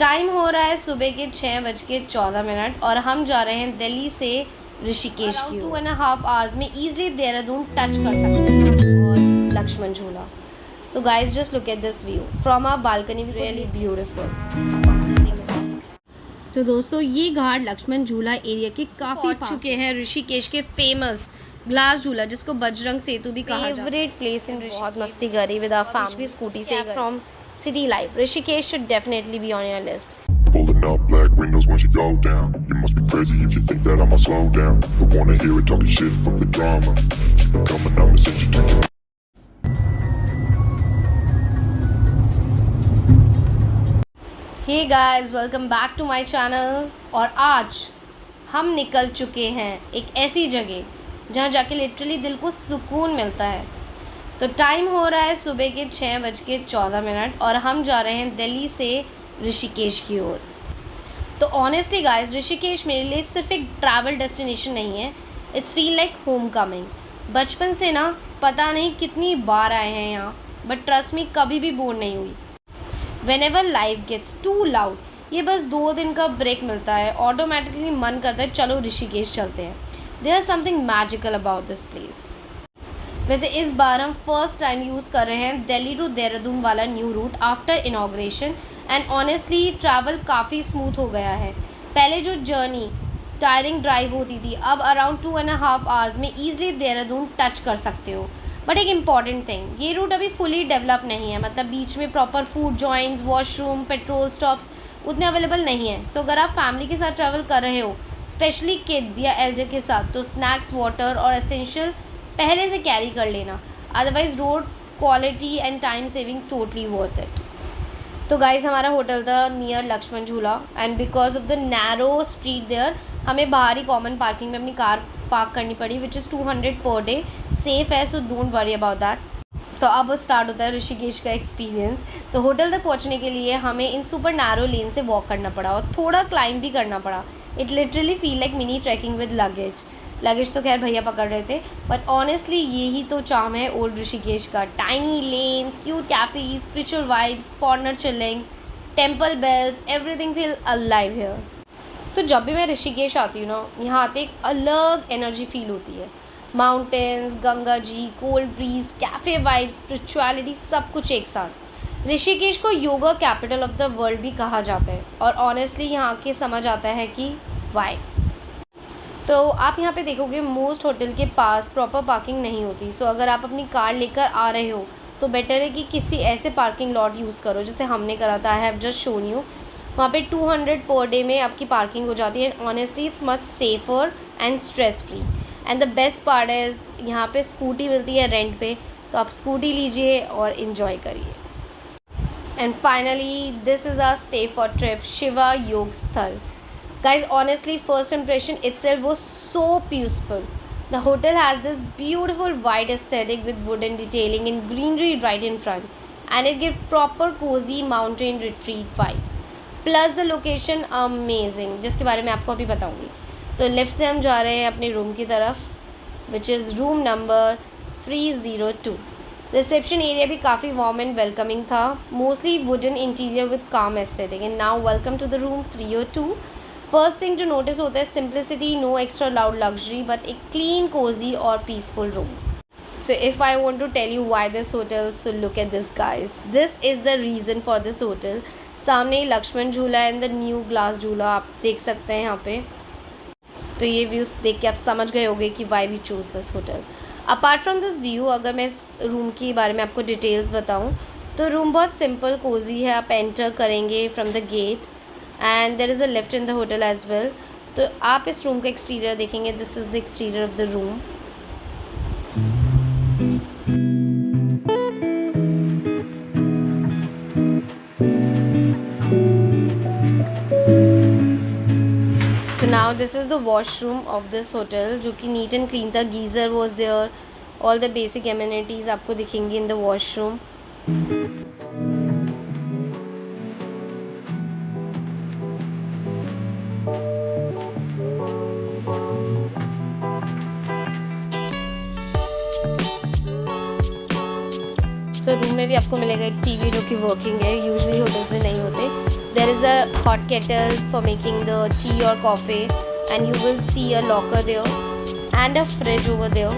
Time हो रहा है सुबह के 6:14 और हम जा रहे हैं दिल्ली से ऋषिकेश की ओर। 2.5 आवर्स में ईजिली देहरादून टच कर सकते हैं और Lakshman Jhula. So guys just look at this view from our balcony, really beautiful. तो दोस्तों ये घाट लक्ष्मण झूला एरिया के काफ़ी पहुंच चुके हैं ऋषिकेश के फेमस ग्लास झूला जिसको बजरंग सेतु भी कहा जाता है। Favourite place in Rishikesh. बहुत मस्ती करी विद आवर फैमिली स्कूटी से from City Life. Rishikesh should definitely be on your list. Pulling up black windows once you go down. You must be crazy if you think that I'ma slow down. Don't wanna hear it talking shit, fuck the drama. Keep it coming, I'ma send you to your... Hey guys, welcome back to my channel. और आज हम निकल चुके हैं एक ऐसी जगह जहाँ जाके लिटरली दिल को सुकून मिलता है। तो टाइम हो रहा है सुबह के 6:14 और हम जा रहे हैं दिल्ली से ऋषिकेश की ओर। तो ऑनेस्टली गाइस, ऋषिकेश मेरे लिए सिर्फ एक ट्रैवल डेस्टिनेशन नहीं है, it's feel like home coming. बचपन से ना पता नहीं कितनी बार आए हैं यहाँ, बट ट्रस्ट मी कभी भी बोर नहीं हुई। Whenever life gets too loud, ये बस 2 दिन का ब्रेक मिलता है, ऑटोमेटिकली मन करता है चलो ऋषिकेश चलते हैं। There is something magical about this place. वैसे इस बार हम फर्स्ट टाइम यूज़ कर रहे हैं दिल्ली टू देहरादून वाला new root after inauguration and honestly travel काफ़ी स्मूथ हो गया है। पहले जो जर्नी टायरिंग ड्राइव होती थी, अब अराउंड 2.5 आवर्स में ईजिली देहरादून टच कर सकते हो। बट एक इम्पॉर्टेंट थिंग, ये रूट अभी फुली डेवलप नहीं है, मतलब बीच में proper food joints, washroom, petrol stops उतने अवेलेबल नहीं है। सो अगर आप फैमिली के साथ ट्रैवल कर रहे हो, स्पेशली किड्स या एल्डर के साथ, तो स्नैक्स, वाटर और एसेंशियल पहले से कैरी कर लेना, otherwise road quality and time saving totally worth it. तो गाइज हमारा होटल था near Lakshman Jhula and because of the narrow street there हमें बाहरी कॉमन पार्किंग में अपनी कार पार्क करनी पड़ी, which is 200 per day. Safe है, so don't worry about that. तो अब स्टार्ट होता है ऋषिकेश का एक्सपीरियंस। तो होटल तक पहुंचने के लिए हमें इन सुपर नैरो लेन से वॉक करना पड़ा और थोड़ा क्लाइंब भी करना पड़ा। It literally feel like mini trekking with luggage तो खैर भैया पकड़ रहे थे, बट ऑनेस्टली यही तो चार्म है ओल्ड ऋषिकेश का। Tiny lanes, cute cafes, spiritual vibes, corner chilling, temple bells, everything feel alive here. तो जब भी मैं ऋषिकेश आती हूँ ना, यहाँ आते एक अलग एनर्जी फील होती है। Mountains, Ganga ji, cold breeze, cafe vibes, spirituality, सब कुछ एक साथ। ऋषिकेश को yoga capital of the world भी कहा जाता है और ऑनेस्टली यहाँ के समझ आता है कि वाई। तो आप यहाँ पे देखोगे मोस्ट होटल के पास प्रॉपर पार्किंग नहीं होती। सो अगर आप अपनी कार लेकर आ रहे हो तो बेटर है कि किसी ऐसे पार्किंग लॉट यूज़ करो जैसे हमने करा था। I have just shown you, वहाँ पे 200 पर डे में आपकी पार्किंग हो जाती है। Honestly it's much safer and stress free. And the best part is यहाँ पे स्कूटी मिलती है रेंट पे, तो आप स्कूटी लीजिए और इन्जॉय करिए। And finally this is our stay for trip Shiva Yog Sthal. Guys, honestly, first impression itself was so peaceful. The hotel has this beautiful white aesthetic with wooden detailing and greenery right in front, and it gives proper cozy mountain retreat vibe. Plus the location amazing, जिसके बारे में आपको अभी बताऊंगी। तो lift से हम जा रहे हैं अपने रूम की तरफ, which is room number 302. Reception area भी काफ़ी वार्म एंड वेलकमिंग था, mostly wooden interior with calm aesthetic. And now welcome to the room 302. First thing जो नोटिस होता है simplicity, no extra loud luxury, but एक clean, cosy और peaceful room. So if I want to tell you why this hotel, so look at this guys, this is the reason for this hotel. सामने ही Lakshman Jhula and the new glass झूला आप देख सकते हैं यहाँ पे। तो ये व्यूज़ देख के आप समझ गए होंगे कि why we choose this hotel. Apart from this view, अगर मैं इस रूम के बारे में आपको डिटेल्स बताऊँ तो रूम बहुत सिंपल कोजी है। आप एंटर करेंगे from the gate and there is a lift in the hotel as well. तो आप इस रूम का एक्सटीरियर देखेंगे, this is the exterior of the room. So now this is the washroom of this hotel, जो कि neat and clean था। Geyser was there, all the basic amenities आपको दिखेंगी इन द वॉशरूम। तो room में भी आपको मिलेगा एक टीवी जो कि वर्किंग है, यूजुअली होटल्स में नहीं होते। There is a hot kettle for making the tea or coffee, and you will see a locker there and a fridge over there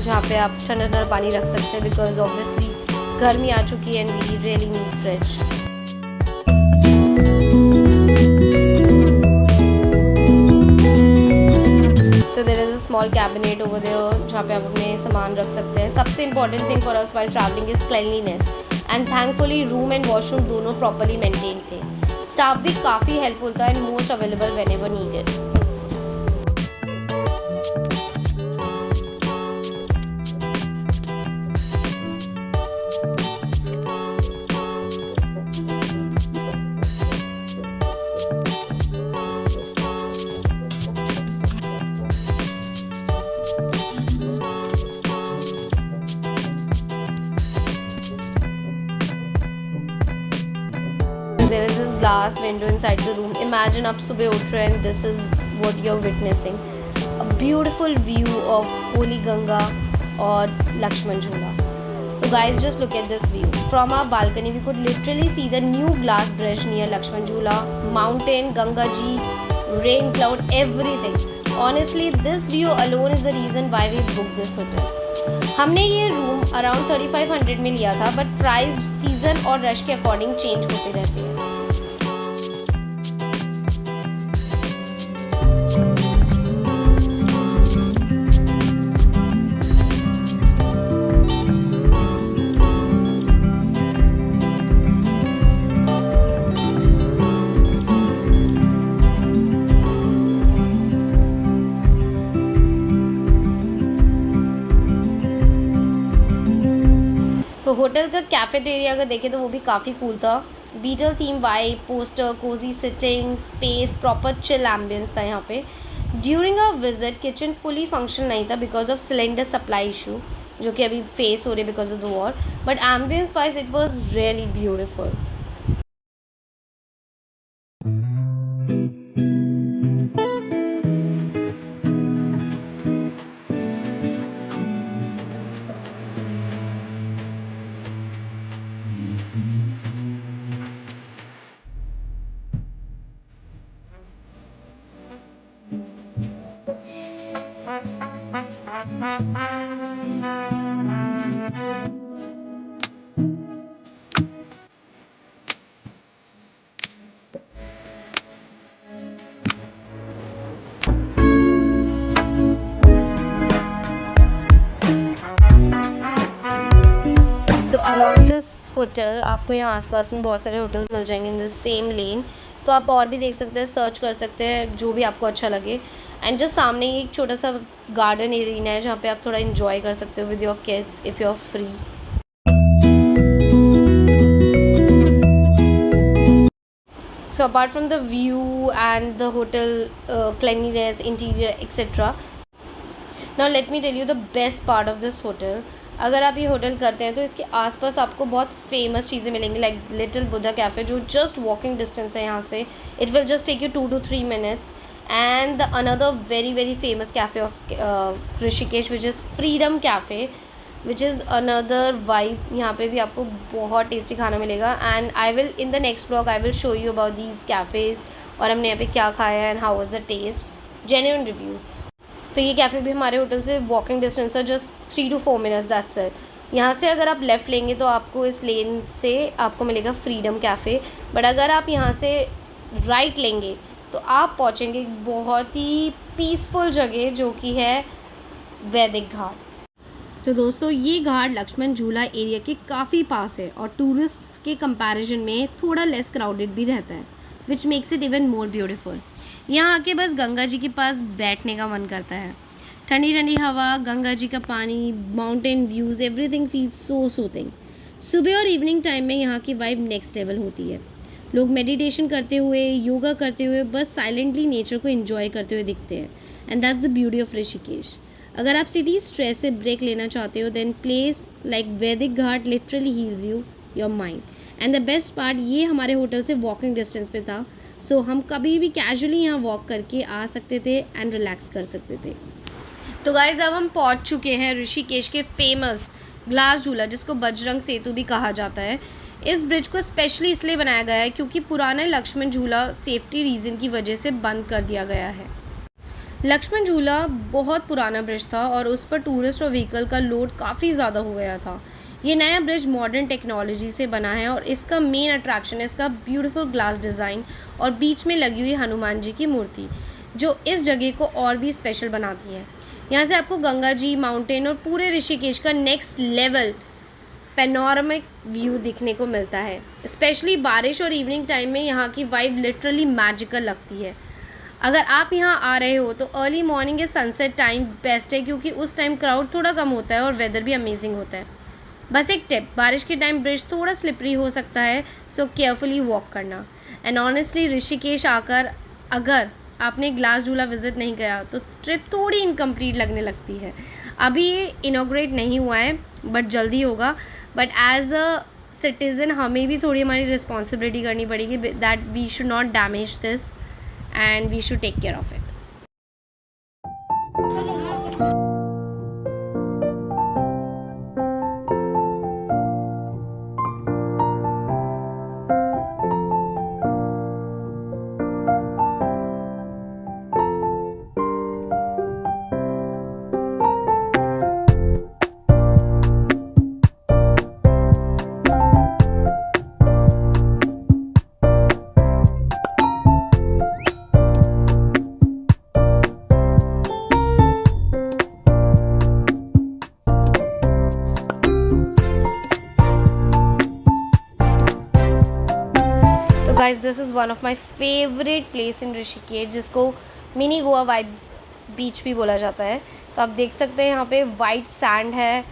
जहाँ पे आप ठंडा ठंडा पानी रख सकते हैं, because obviously गर्मी आ चुकी है and we really need fridge. So there is a small cabinet over there जहाँ पे आप अपने सामान रख सकते हैं. सबसे important thing for us while traveling is cleanliness, and thankfully room and washroom दोनों properly maintained थे. Staff भी काफ़ी helpful था and most available whenever needed. There is this glass window inside the room. Imagine आप सुबह उठ रहे हैं and this is what you're witnessing. A beautiful view of Holy Ganga और Lakshman Jhula. So guys, just look at this view. From our balcony, we could literally see the new glass bridge near Lakshman Jhula, mountain, Ganga Ji, rain cloud, everything. Honestly, this view alone is the reason why we booked this hotel. हमने ये room around 3500 में लिया था, but price season और rush के according change होते रहते हैं. तो होटल का कैफेटेरिया अगर देखें तो वो भी काफ़ी कूल था. Beatle theme vibe, poster, cosy sitting space, proper chill ambience था यहाँ पे. During a visit kitchen fully function नहीं था because of cylinder supply issue जो कि अभी फेस हो रहे because of the war, but ambience wise it was really beautiful. Around this hotel आपको यहाँ आसपास में बहुत सारे होटल मिल जाएंगे इन द सेम लेन. तो आप और भी देख सकते हैं, सर्च कर सकते हैं जो भी आपको अच्छा लगे. एंड जस्ट सामने ही एक छोटा सा गार्डन एरिया है जहाँ पे आप थोड़ा इन्जॉय कर सकते हो with your kids if you are free. So apart from the view and the hotel cleanliness, interior, etc. Now let me tell you the best part of this hotel. अगर आप ये होटल करते हैं तो इसके आसपास आपको बहुत फेमस चीज़ें मिलेंगी, लाइक लिटिल बुद्धा कैफ़े जो जस्ट वॉकिंग डिस्टेंस है यहाँ से. It will just take you 2 to 3 minutes. And the another very very famous cafe of Rishikesh which is freedom cafe, which is another vibe. यहाँ पे भी आपको बहुत टेस्टी खाना मिलेगा. And I will in the next blog I will show you about these cafes और हमने यहाँ पे क्या खाया है and how was the taste, genuine reviews. तो ये कैफ़े भी हमारे होटल से वॉकिंग डिस्टेंस है, just 3 to 4 minutes, that's it. यहाँ से अगर आप लेफ़्ट लेंगे तो आपको इस लेन से आपको मिलेगा फ्रीडम कैफ़े, बट अगर आप यहाँ से राइट लेंगे तो आप पहुँचेंगे एक बहुत ही पीसफुल जगह जो कि है वैदिक घाट. तो दोस्तों ये घाट लक्ष्मण झूला एरिया के काफ़ी पास है और टूरिस्ट्स के कंपैरिजन में थोड़ा लेस क्राउडेड भी रहता है, which makes it even more beautiful. यहाँ आके बस गंगा जी के पास बैठने का मन करता है. ठंडी ठंडी हवा, गंगा जी का पानी, mountain views, everything feels so soothing. सुबह और इवनिंग टाइम में यहाँ की वाइब नेक्स्ट लेवल होती है. लोग मेडिटेशन करते हुए, योगा करते हुए, बस साइलेंटली नेचर को एंजॉय करते हुए दिखते हैं. And that's the beauty of Rishikesh. अगर आप सिटी स्ट्रेस से ब्रेक लेना चाहते हो then place like Vedic Ghat literally heals you your mind. And the best part, ये हमारे होटल से वॉकिंग डिस्टेंस पे था, सो हम कभी भी कैजुअली यहाँ वॉक करके आ सकते थे एंड रिलैक्स कर सकते थे. तो गाइज़ अब हम पहुँच चुके हैं ऋषिकेश के फेमस ग्लास झूला जिसको बजरंग सेतु भी कहा जाता है. इस ब्रिज को स्पेशली इसलिए बनाया गया है क्योंकि पुराना लक्ष्मण झूला सेफ्टी रीज़न की वजह से बंद कर दिया गया है। लक्ष्मण झूला बहुत पुराना ब्रिज था और उस पर टूरिस्ट और व्हीकल का लोड काफ़ी ज़्यादा हो गया था। ये नया ब्रिज मॉडर्न टेक्नोलॉजी से बना है और इसका मेन अट्रैक्शन है इसका ब्यूटीफुल ग्लास डिज़ाइन और बीच में लगी हुई हनुमान जी की मूर्ति, जो इस जगह को और भी स्पेशल बनाती है। यहाँ से आपको गंगा जी, माउंटेन और पूरे ऋषिकेश का नेक्स्ट लेवल पैनोरामिक व्यू दिखने को मिलता है। स्पेशली बारिश और इवनिंग टाइम में यहाँ की वाइब लिटरली मैजिकल लगती है। अगर आप यहाँ आ रहे हो तो अर्ली मॉर्निंग या सनसेट टाइम बेस्ट है क्योंकि उस टाइम क्राउड थोड़ा कम होता है और वेदर भी अमेजिंग होता है। बस एक टिप, बारिश के टाइम ब्रिज थोड़ा स्लिपरी हो सकता है, सो केयरफुली वॉक करना। एंड ऑनेस्टली ऋषिकेश आकर अगर आपने ग्लास झूला विज़िट नहीं किया तो ट्रिप थोड़ी इनकम्प्लीट लगने लगती है। अभी ये इनॉग्रेट नहीं हुआ है बट जल्दी होगा। बट एज अ सिटीज़न हमें भी थोड़ी हमारी रिस्पॉन्सिबिलिटी करनी पड़ेगी that we should not damage this and we should take care of it. Guys this is one of my favourite place in Rishikesh, जिसको मिनी गोवा वाइब्स बीच भी बोला जाता है। तो आप देख सकते हैं यहाँ पे वाइट सैंड है,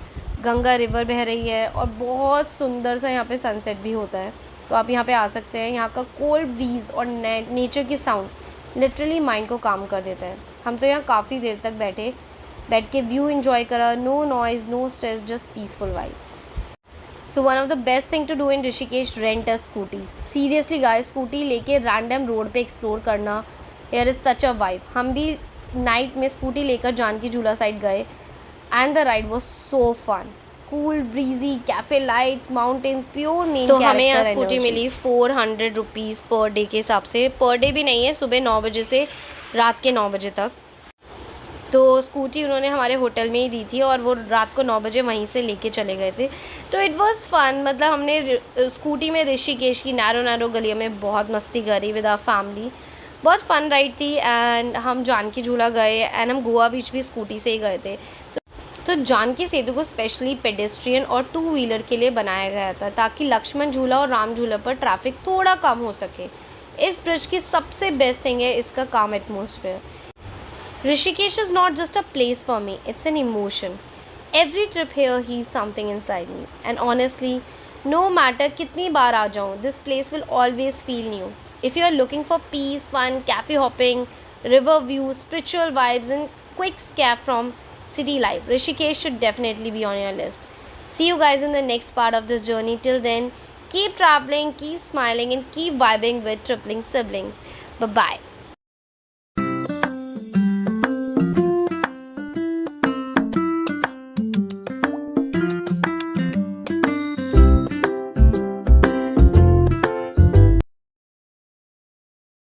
गंगा रिवर बह रही है और बहुत सुंदर सा यहाँ पे सनसेट भी होता है। तो आप यहाँ पे आ सकते हैं। यहाँ का कोल्ड ब्रीज और नेचर की साउंड लिटरली माइंड को काम कर देता है। हम तो यहाँ काफ़ी देर तक बैठ के व्यू इन्जॉय करा। No noise, no stress, just peaceful vibes. So one of the best thing to do in Rishikesh, rent a scooty. Seriously guys, scooty लेके रैंडम रोड पे एक्सप्लोर करना, here is such a vibe. हम भी night में scooty लेकर Janaki Jhula side गए and the ride was so fun. Cool breezy, cafe lights, mountains, pure nature. तो हमें यहाँ स्कूटी मिली 400 रुपीज़ पर डे के हिसाब से। पर डे भी नहीं है, सुबह 9 बजे से रात के 9 बजे तक। तो स्कूटी उन्होंने हमारे होटल में ही दी थी और वो रात को 9 बजे वहीं से लेके चले गए थे। तो इट वाज फन। मतलब हमने स्कूटी में ऋषिकेश की नैरो गलियों में बहुत मस्ती करी विद आवर फैमिली। बहुत फ़न राइड थी। एंड हम जानकी झूला गए एंड हम गोवा बीच भी स्कूटी से ही गए थे। तो जानकी सेतु को स्पेशली पेडेस्ट्रियन और 2 व्हीलर के लिए बनाया गया था ताकि लक्ष्मण झूला और राम झूला पर ट्रैफिक थोड़ा कम हो सके। इस ब्रिज की सबसे बेस्ट थिंग है इसका काम atmosphere. Rishikesh is not just a place for me, it's an emotion. Every trip here heals something inside me. And honestly, no matter kitni baar aa jaun, this place will always feel new. If you are looking for peace, fun, cafe hopping, river views, spiritual vibes and quick escape from city life, Rishikesh should definitely be on your list. See you guys in the next part of this journey. Till then, keep traveling, keep smiling and keep vibing with Tripling Siblings. Bye-bye.